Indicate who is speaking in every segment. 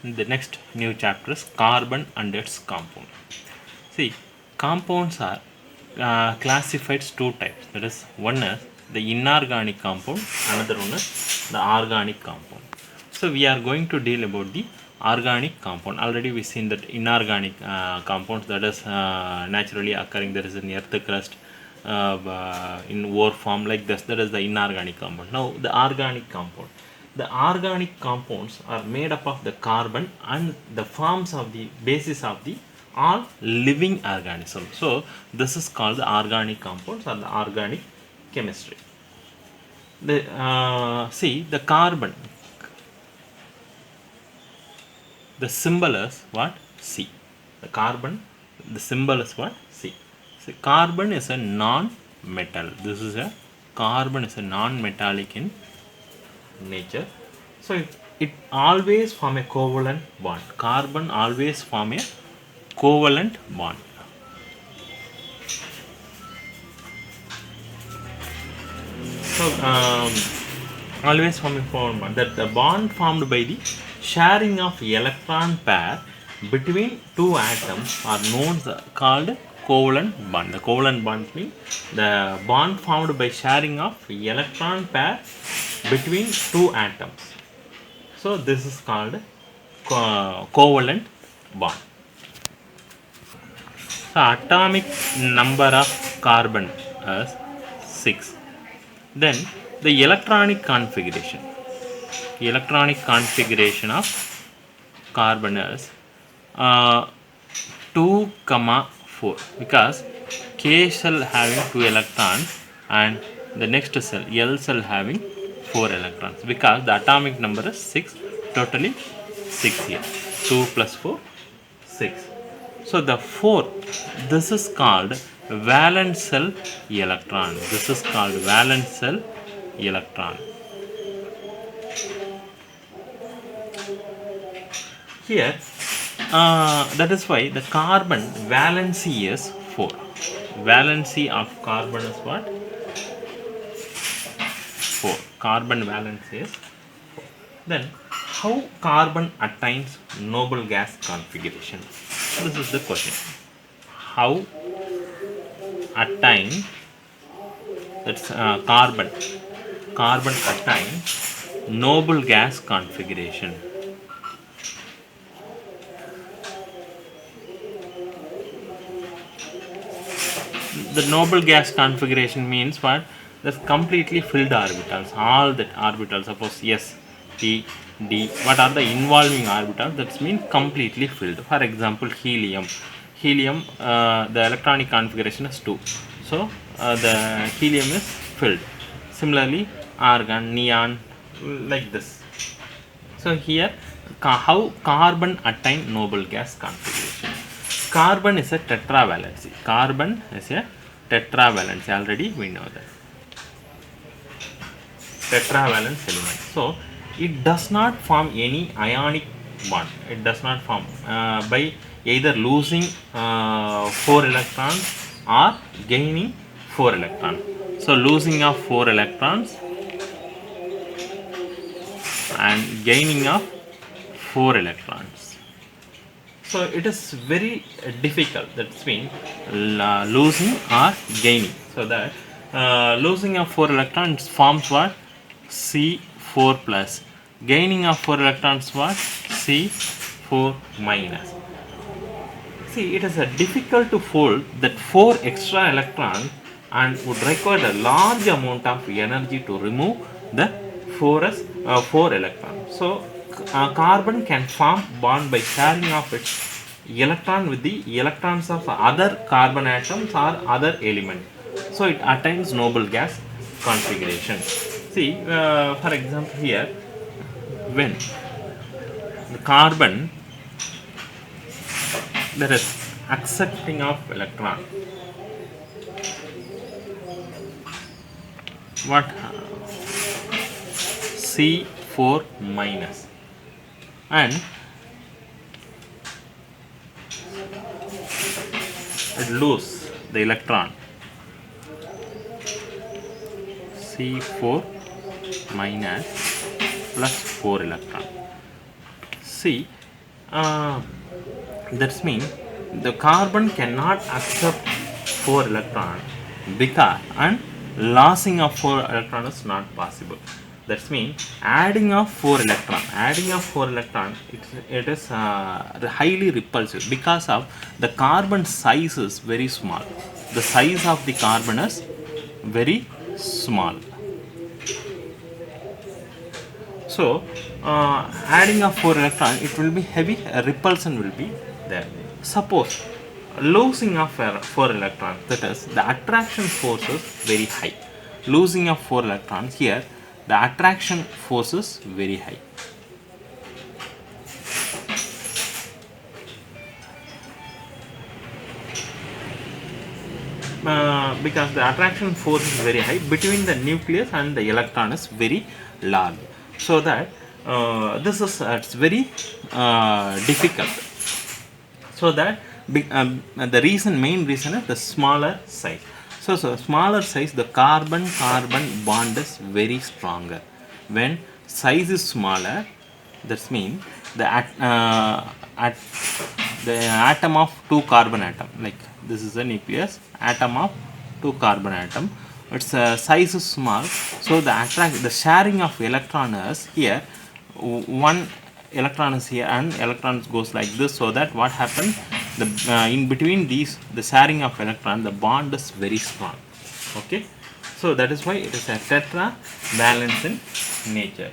Speaker 1: the next new chapter is carbon and its compound. See, compounds are classified two types. That is, one is the inorganic compound, another one is the organic compound. So we are going to deal about the organic compound. Already we seen that inorganic compounds, that is naturally occurring, there is an earth crust in ore form like this, that is the inorganic compound. Now the organic compound. The organic compounds are made up of the carbon and the forms of the basis of the all living organisms. So this is called the organic compounds or the organic chemistry. See the carbon. The symbol is what? C. The carbon, the symbol is what? C. So carbon is a non-metal. This is a carbon is a non-metallic in nature. So it always form a covalent bond. Carbon always form a covalent bond. So always form a covalent bond. That the bond formed by the sharing of electron pair between two atoms are known called covalent bond. The covalent bond means the bond formed by sharing of electron pair between two atoms. So this is called covalent bond. So atomic number of carbon is 6. Then the electronic configuration. Electronic configuration of carbon is 2, 4, because K cell having 2 electrons and the next cell L cell having 4 electrons, because the atomic number is 6, totally 6 here. 2 plus 4, 6. So the 4, this is called valence shell electron. This is called valence shell electron. Here, that is why the carbon valency is 4. Valency of carbon is what? 4. Carbon valency is 4. Then, how carbon attains noble gas configuration? This is the question. How attain, that's carbon attains noble gas configuration. The noble gas configuration means what? That's completely filled orbitals. All that orbitals, suppose S, P, D, what are the involving orbitals? That means completely filled. For example, helium. Helium, the electronic configuration is 2. So the helium is filled. Similarly, argon, neon, like this. So here, how carbon attain noble gas configuration? Carbon is a tetravalency. Carbon is a tetravalence. Already we know that. Tetravalence element. So it does not form any ionic bond. It does not form by either losing 4 electrons or gaining 4 electrons. So losing of 4 electrons and gaining of 4 electrons. So it is very difficult. That means losing or gaining. So that losing of 4 electrons forms what? C4 plus. Gaining of 4 electrons what? C4 minus. See, it is difficult to fold that 4 extra electrons and would require a large amount of energy to remove the 4 electrons. So carbon can form bond by sharing of its electron with the electrons of other carbon atoms or other element. So it attains noble gas configuration. See, for example here, when the carbon, there is accepting of electron, what? C4 minus, and it lose the electron, C4 minus plus 4 electron. See, uh, that means the carbon cannot accept 4 electron because and losing of 4 electron is not possible. That means adding of 4 electron, it is highly repulsive because of the carbon size is very small. The size of the carbon is very small. So, adding of 4 electron, it will be heavy, repulsion will be there. Suppose losing of 4 electrons, that is, the attraction force is very high. Losing of 4 electrons, here the attraction force is very high. Because the attraction force is very high between the nucleus and the electron is very large, so that this is it's very difficult. So that the main reason is the smaller size. So smaller size, the carbon bond is very stronger. When size is smaller, that means the at the atom of 2 carbon atom, like this is a nucleus, atom of 2 carbon atom, its size is small, so the sharing of electron is here, one electron is here and electrons goes like this, so that what happens, the in between these, the sharing of electron, the bond is very strong. Okay, so that is why it is a tetra valence in nature.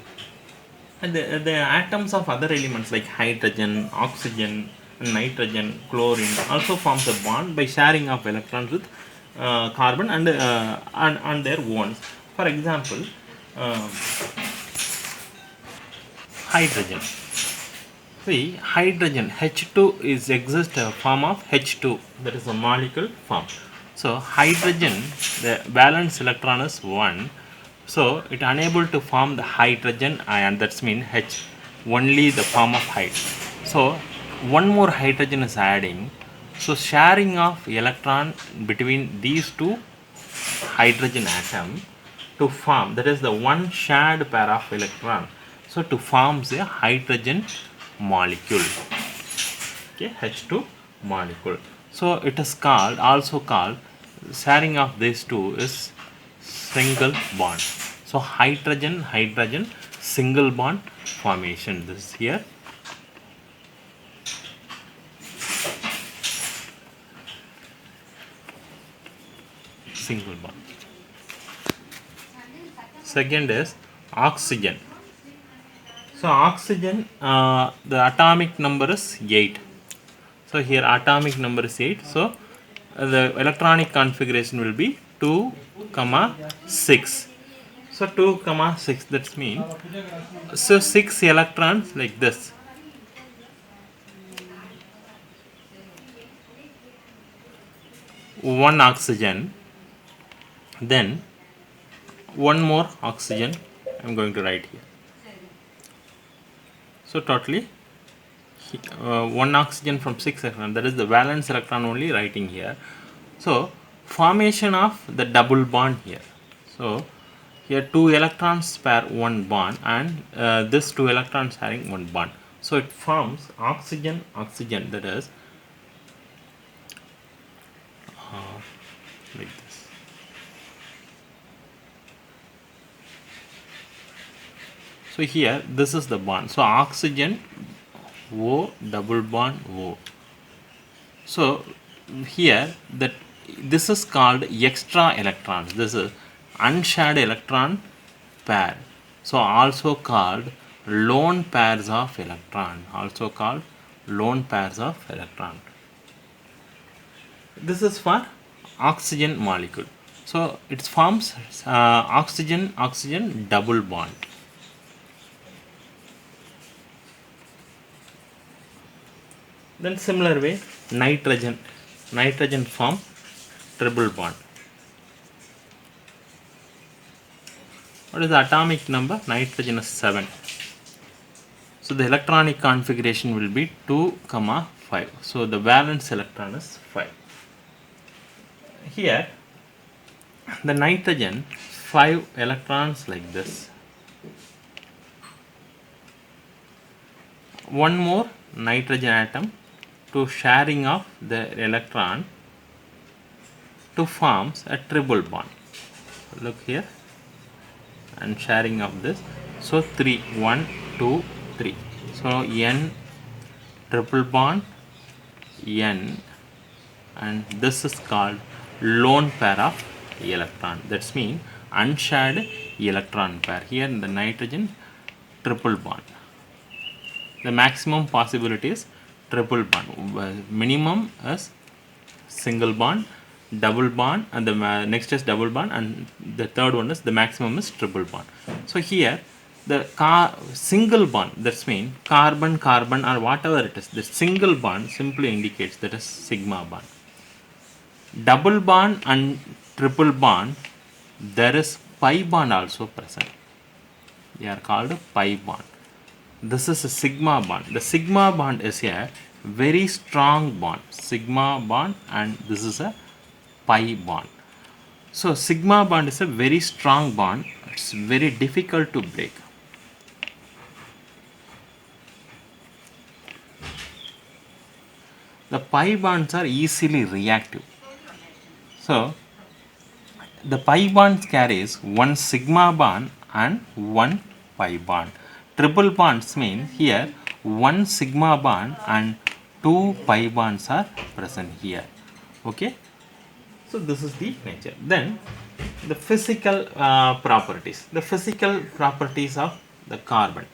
Speaker 1: And the atoms of other elements like hydrogen, oxygen, nitrogen, chlorine also forms a bond by sharing of electrons with carbon and their bonds. For example, hydrogen. See, hydrogen H2 is exist a form of H2, that is a molecule form. So hydrogen, the valence electron is 1, so it unable to form the hydrogen ion, that means H, only the form of hyd. So one more hydrogen is adding, so sharing of electron between these two hydrogen atom to form, that is the one shared pair of electron, so to forms a hydrogen molecule, okay, H2 molecule. So it is called, also called, sharing of these two is single bond. So hydrogen single bond formation, this is here. Single bond. Second is oxygen. So oxygen, the atomic number is 8. So here atomic number is 8. So the electronic configuration will be 2, 6. So 2, 6, that means, so 6 electrons like this. One oxygen, then one more oxygen, I am going to write here. So totally one oxygen from 6 electron, that is the valence electron only writing here. So formation of the double bond here. So here 2 electrons pair one bond, and this 2 electrons having one bond. So it forms oxygen, that is like this. So here this is the bond. So oxygen O double bond O. So here that this is called extra electrons. This is unshared electron pair. So also called lone pairs of electron. Also called lone pairs of electron. This is for oxygen molecule. So it forms oxygen double bond. Then similar way, nitrogen form triple bond. What is the atomic number? Nitrogen is 7. So the electronic configuration will be 2, 5. So the valence electron is 5. Here the nitrogen 5 electrons like this. One more nitrogen atom to sharing of the electron to forms a triple bond. Look here, and sharing of this. So 3, 1, 2, 3. So N triple bond N, and this is called lone pair of electron. That's mean unshared electron pair. Here in the nitrogen triple bond. The maximum possibility is triple bond. Minimum is single bond, double bond, and the next is double bond, and the third one is the maximum is triple bond. So here the single bond, that's mean carbon carbon or whatever it is, the single bond simply indicates that is sigma bond. Double bond and triple bond, there is pi bond also present. They are called pi bond. This is a sigma bond. The sigma bond is a very strong bond, sigma bond, and this is a pi bond. So sigma bond is a very strong bond. It's very difficult to break. The pi bonds are easily reactive. So the pi bonds carries one sigma bond and one pi bond. Triple bonds mean here one sigma bond and two pi bonds are present here. Okay. So this is the nature. Then the physical properties. The physical properties of the carbon.